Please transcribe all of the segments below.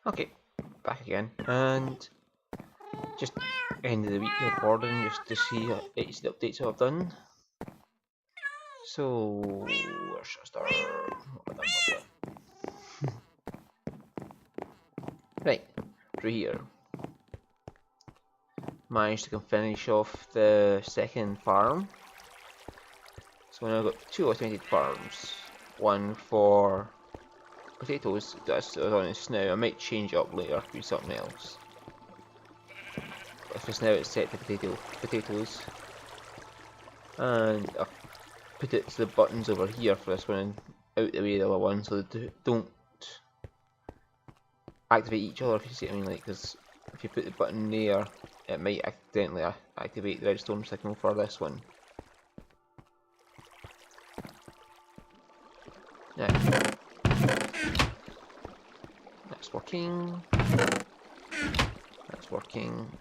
Okay, back again, and just end of the week recording just to see it's the updates I've done. So, where should I start? What have I done? Right, through here. Managed to finish off the second farm. So now I've got two automated farms. One for potatoes, that's on its now. I might change it up later to be something else. But for now it's set to potatoes. And I've put it to the buttons over here for this one and out the way the other one so they don't activate each other, if you see what I mean, like, because if you put the button there it might accidentally activate the redstone signal for this one. Now, that's working. That's working.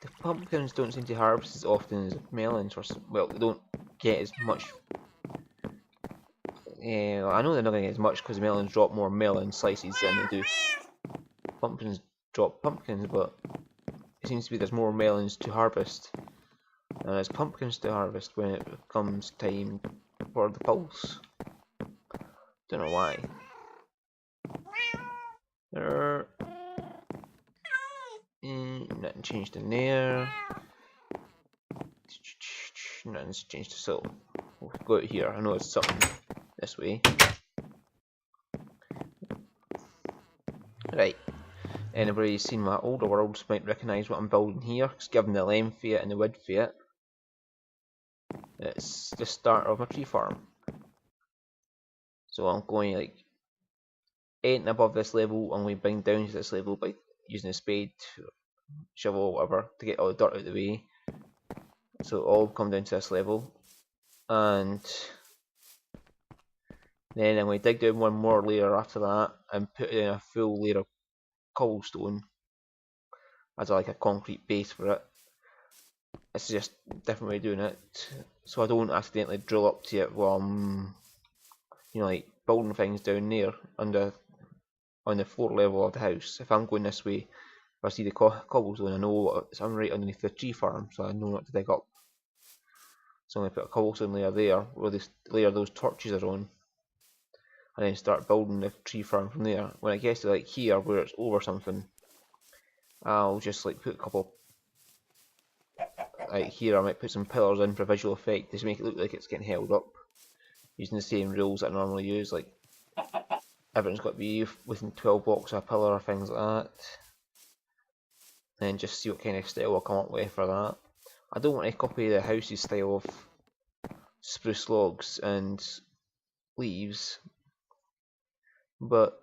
The pumpkins don't seem to harvest as often as melons, well, they don't get as much. Well, I know they're not going to get as much because melons drop more melon slices than they do pumpkins drop pumpkins, but it seems to be there's more melons to harvest and there's pumpkins to harvest when it comes time for the pulse. Don't know why. Nothing changed in there. Nothing's changed, so we'll go out here. I know it's something this way. Right. Anybody who's seen my older worlds might recognise what I'm building here, because given the length of it and the width of it, it's the start of a tree farm. So I'm going like 8 and above this level, I'm going to bring down to this level by using a spade, shovel, whatever, to get all the dirt out of the way. So it'll all come down to this level. And then I'm going to dig down one more layer after that and put in a full layer of cobblestone as like a concrete base for it. It's just a different way of doing it, so I don't accidentally drill up to it while I'm, like building things down there on the floor level of the house. If I'm going this way, if I see the cobblestone, I know I'm right underneath the tree farm, so I know not to dig up. So I'm going to put a cobblestone layer there, where this layer those torches are on, and then start building the tree farm from there. When I get to like here, where it's over something, I'll just like put a couple. Like here, I might put some pillars in for visual effect, just to make it look like it's getting held up, using the same rules that I normally use, like everything's got to be within 12 blocks of a pillar or things like that. And just see what kind of style I'll come up with for that. I don't want to copy the house's style of spruce logs and leaves, but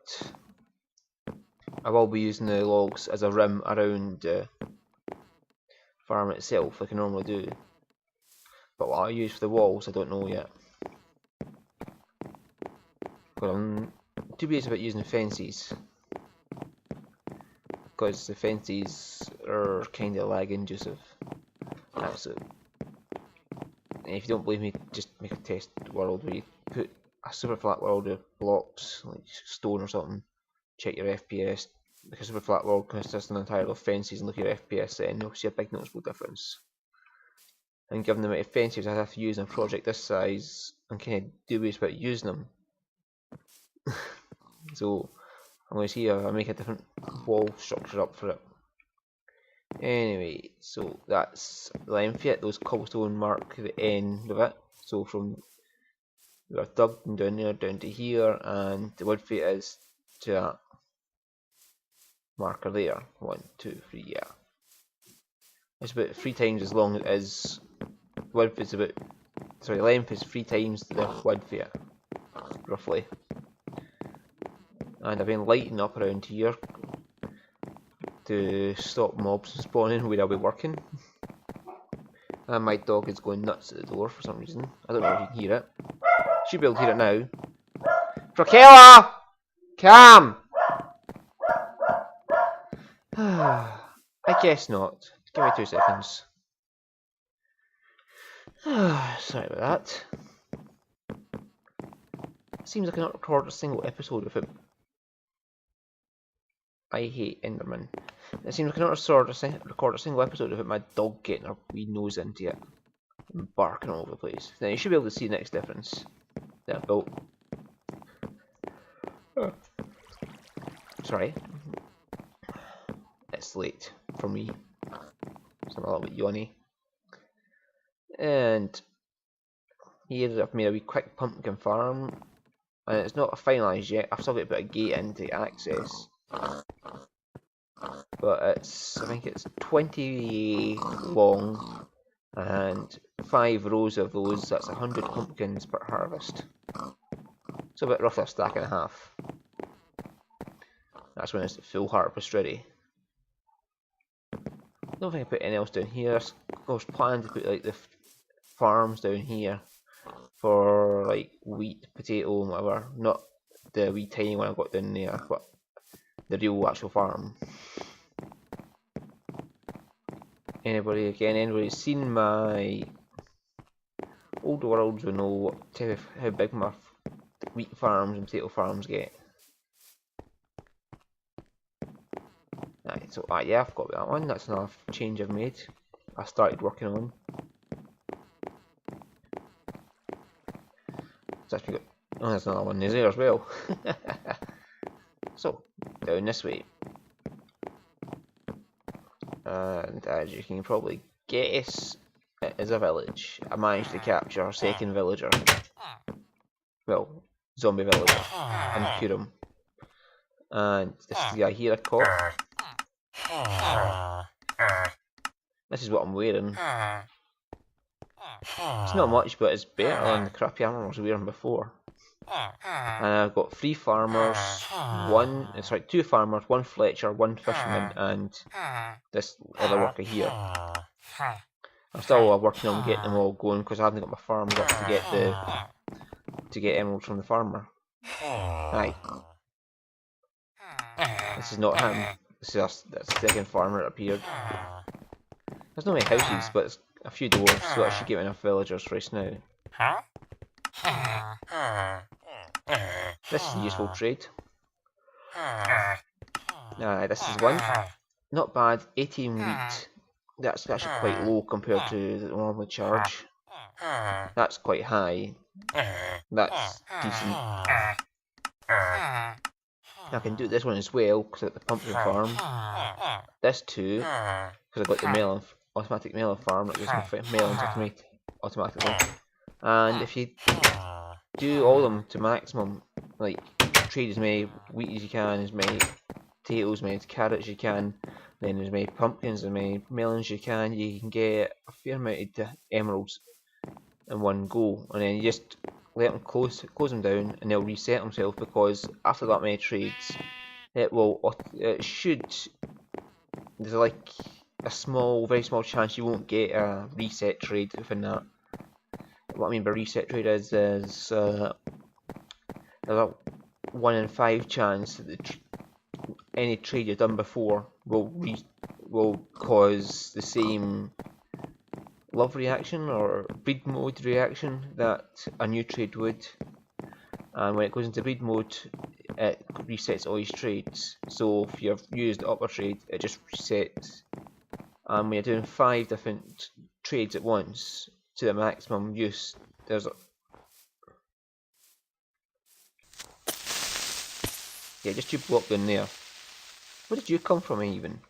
I will be using the logs as a rim around the farm itself, like I normally do. But what I use for the walls, I don't know yet. But I'm dubious about using fences, because the fences are kind of lag inducive. That's it. And if you don't believe me, just make a test world where you put a super flat world of blocks, like stone or something, check your FPS. Like a super flat world consists entirely of fences, and look at your FPS setting, you'll see a big noticeable difference. And given the amount of fences I have to use in a project this size, I'm kind of dubious about using them. So I'm going to see if I make a different wall structure up for it. Anyway, so that's the length yet. Those cobblestone mark the end of it. So from we're dug down there down to here, and the width is to that marker there. 1, 2, 3, yeah. It's about 3 times as long as it is. Width is about, sorry, length is 3 times the width of it, roughly. And I've been lighting up around here to stop mobs spawning where I'll be working. And my dog is going nuts at the door for some reason. I don't know if you can hear it. Should be able to hear it now. Drakela! Come! I guess not. Give me 2 seconds. Sorry about that. Seems like I cannot record a single episode without I hate Enderman. It seems I cannot record a single episode without my dog getting her wee nose into it and barking all over the place. Now you should be able to see the next difference that I built. Sorry. It's late for me. So I'm a little bit yawny. And here I've made a wee quick pumpkin farm. And it's not finalised yet. I've still got to put a gate in to access. But I think it's 20 long and 5 rows of those. That's 100 pumpkins per harvest. So about roughly a stack and a half. That's when it's full harvest ready. I don't think I put anything else down here. I was planning to put like the farms down here for like wheat, potato, and whatever. Not the wee tiny one I got down there, but the real actual farm. Anybody seen my old worlds will know how big my wheat farms and potato farms get. Right, so yeah, I've got that one. That's another change I've made. I started working on. So that's got, oh, there's another one there as well. So down this way, and as you can probably guess, it is a village. I managed to capture a second villager. Well, zombie villager, and cure him. And this is the guy here I caught. This is what I'm wearing. It's not much, but it's better than the crappy armor I was wearing before. And I've got 3 farmers, 2 farmers, 1 Fletcher, 1 fisherman, and this other worker here. I'm still working on getting them all going because I haven't got my farms up to get emeralds from the farmer. Right. This is not him. This is the second farmer that appeared. There's not many houses, but it's a few doors, so I should get enough villagers right now. This is a useful trade. This is one. Not bad. 18 wheat. That's actually quite low compared to the normal charge. That's quite high. That's decent. I can do this one as well because I got the pumpkin farm. This too, because I got the automatic melon farm that gives me melons automatically. And if you do all of them to maximum, like trade as many wheat as you can, as many potatoes, as many carrots as you can, then as many pumpkins, as many melons as you can get a fair amount of emeralds in one go. And then you just let them close them down, and they'll reset themselves, because after that many trades, it should. There's like a very small chance you won't get a reset trade within that. What I mean by reset trade is there's a 1 in 5 chance that any trade you've done before will cause the same love reaction or breed mode reaction that a new trade would. And when it goes into breed mode, it resets all these trades. So if you've used upper trade, it just resets. And when you're doing 5 different trades at once to the maximum use, there's just you block down there. Where did you come from even?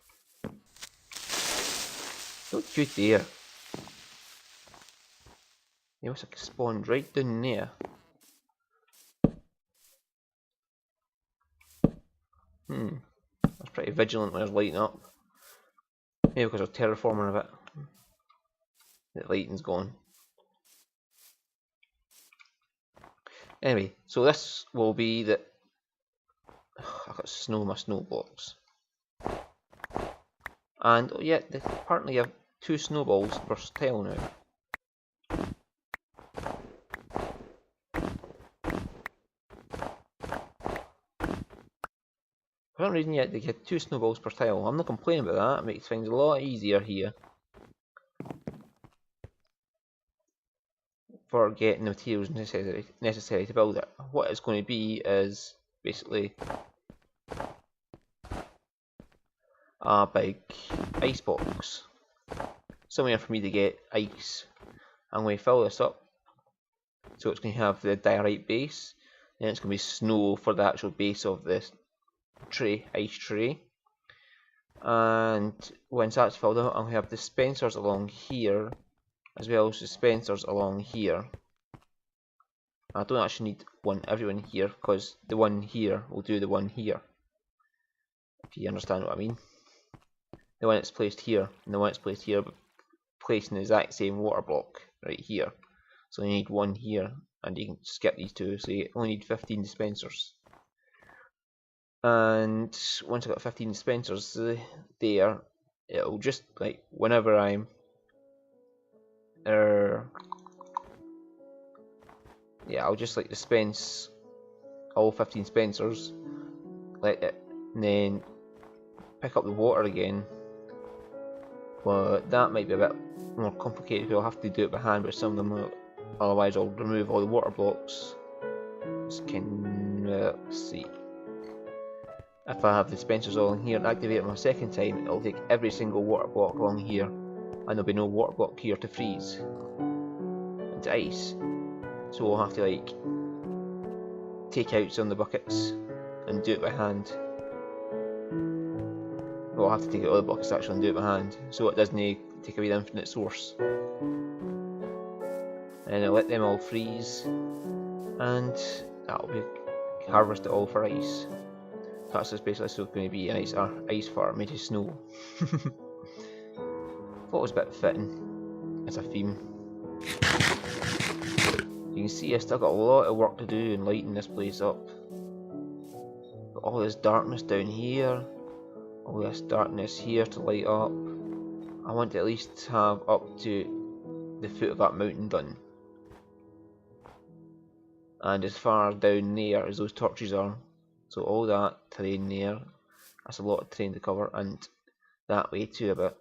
Don't you dare. You must have spawned right down there. I was pretty vigilant when I was lighting up. Maybe because I was terraforming a bit. The lighting's gone. Anyway, so this will be the... I've got snow in my snow blocks. And oh yeah, apparently you have 2 snowballs per tile now. For some reason, they get 2 snowballs per tile. I'm not complaining about that. It makes things a lot easier here for getting the materials necessary to build it. What it's going to be is basically a big ice box, somewhere for me to get ice. I'm going to fill this up, so it's going to have the diorite base, and it's going to be snow for the actual base of this tray, ice tray. And once that's filled out, I'm going to have dispensers along here, as well as dispensers along here. I don't actually need everyone here, because the one here will do the one here, if you understand what I mean. The one that's placed here and the one that's placed here, but placed in the exact same water block right here. So you need one here, and you can skip these two, so you only need 15 dispensers. And once I've got 15 dispensers there, it'll just, like, whenever I'm yeah, I'll just like dispense all 15 dispensers, let it, and then pick up the water again. But that might be a bit more complicated, because I'll have to do it by hand with some of them, otherwise I'll remove all the water blocks. Let's see. If I have the dispensers all in here and activate it my second time, it'll take every single water block along here, and there'll be no water block here to freeze into ice. So we'll have to like take out some of the buckets and do it by hand. We'll have to take out all the buckets actually and do it by hand, so it doesn't take away the infinite source. And I'll let them all freeze, and that'll be harvest it all for ice. That's just basically going to be an ice farm made of snow. Thought it was a bit fitting as a theme. You can see I still got a lot of work to do in lighting this place up. Got all this darkness down here, all this darkness here to light up. I want to at least have up to the foot of that mountain done. And as far down there as those torches are. So all that terrain there, that's a lot of terrain to cover, and that way too a bit.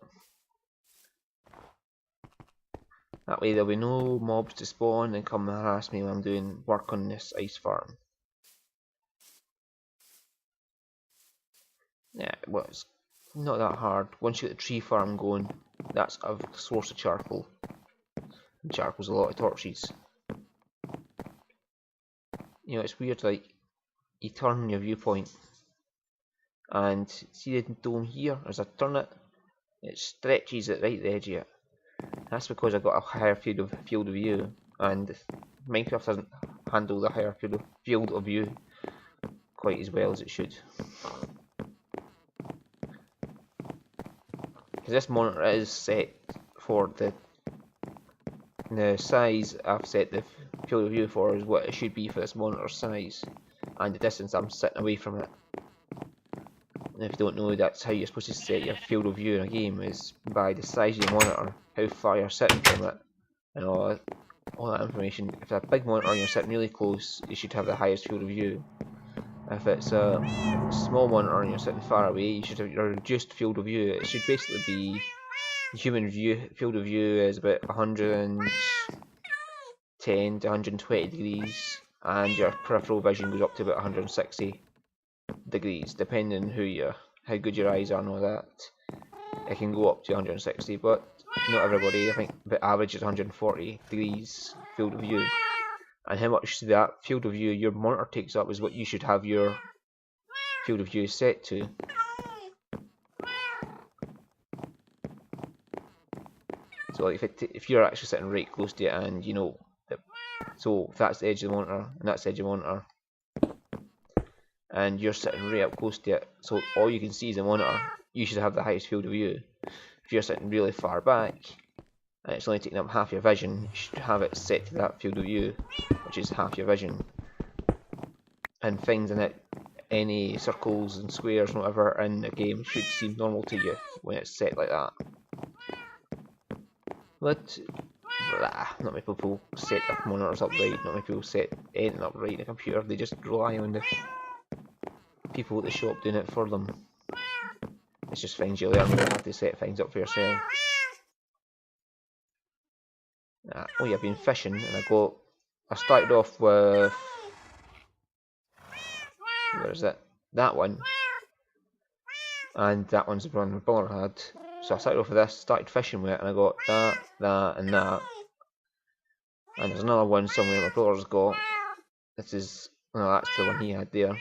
That way there'll be no mobs to spawn and come and harass me when I'm doing work on this ice farm. Yeah, well, it's not that hard. Once you get the tree farm going, that's a source of charcoal. And charcoal's a lot of torches. You know, it's weird, like, you turn your viewpoint, and see the dome here, as I turn it, it stretches it right at the edge of it. That's because I've got a higher field of view, and Minecraft doesn't handle the higher field of view quite as well as it should. Because this monitor is set for the size I've set the field of view for is what it should be for this monitor size, and the distance I'm sitting away from it. And if you don't know, that's how you're supposed to set your field of view in a game, is by the size of your monitor, how far you're sitting from it, and all that information. If it's a big monitor and you're sitting really close, you should have the highest field of view. If it's a small monitor and you're sitting far away, you should have your reduced field of view. It should basically be, human field of view is about 110 to 120 degrees, and your peripheral vision goes up to about 160 degrees, depending on how good your eyes are and all that. It can go up to 160, but not everybody. I think the average is 140 degrees field of view. And how much that field of view your monitor takes up is what you should have your field of view set to. So like if you're actually sitting right close to it, and you know, so if that's the edge of the monitor and that's the edge of the monitor, and you're sitting right up close to it, so all you can see is the monitor, you should have the highest field of view. If you're sitting really far back and it's only taking up half your vision, you should have it set to that field of view, which is half your vision. And things in it, any circles and squares and whatever in the game, should seem normal to you when it's set like that. But not many people set their monitors up right, not many people set anything up right in a computer. They just rely on the people at the shop doing it for them. It's just things you learn, you don't have to set things up for yourself. Oh yeah, I've been fishing, and I started off with, where is it? That one. and that one's the one my brother had. So I started off with this, started fishing with it, and I got that, and that. And there's another one somewhere my brother's got. This is, well, that's the one he had there.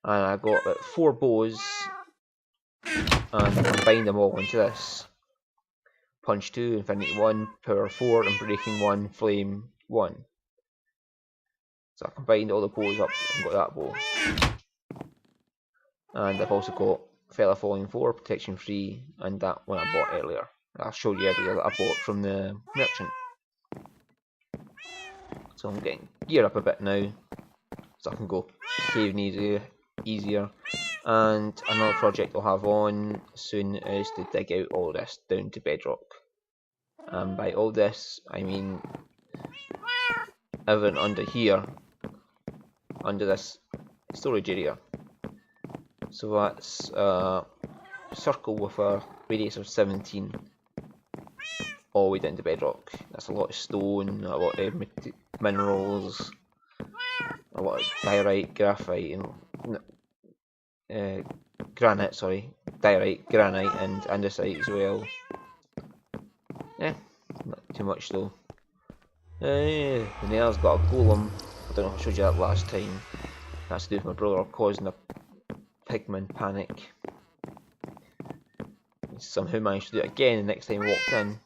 And I got about 4 bows, and I combined them all into this. Punch 2, Infinity 1, Power 4, and Breaking 1, Flame 1. So I combined all the bows up and got that bow. And I've also got Feather Falling 4, Protection 3, and that one I bought earlier. I showed you earlier that I bought from the merchant. So I'm getting geared up a bit now, so I can go caving easier. And another project I'll have on soon is to dig out all this down to bedrock. And by all this, I mean everything under here, under this storage area. So that's a circle with a radius of 17 all the way down to bedrock. That's a lot of stone, a lot of minerals, a lot of diorite, graphite, and granite, diorite, granite, and andesite as well. Yeah, not too much though. The Nether's got a golem. I don't know if I showed you that last time. That's to do with my brother causing a pigman panic. He somehow managed to do it again the next time he walked in.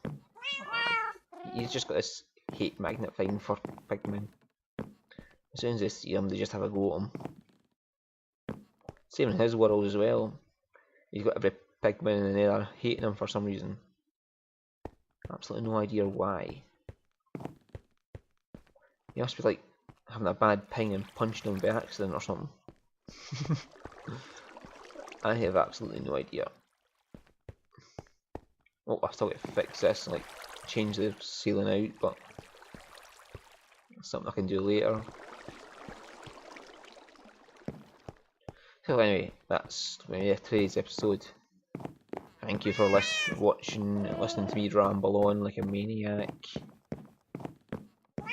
He's just got this hate magnet thing for pigmen. As soon as they see him, they just have a go at him. Same in his world as well. He's got every pigman in the Nether hating him for some reason. Absolutely no idea why. He must be like having a bad ping and punching him by accident or something. I have absolutely no idea. Oh, I still got to fix this and like change the ceiling out, but that's something I can do later. So anyway, that's today's episode. Thank you for listening to me ramble on like a maniac.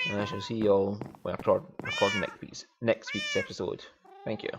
And I shall see you all when I record next week's episode. Thank you.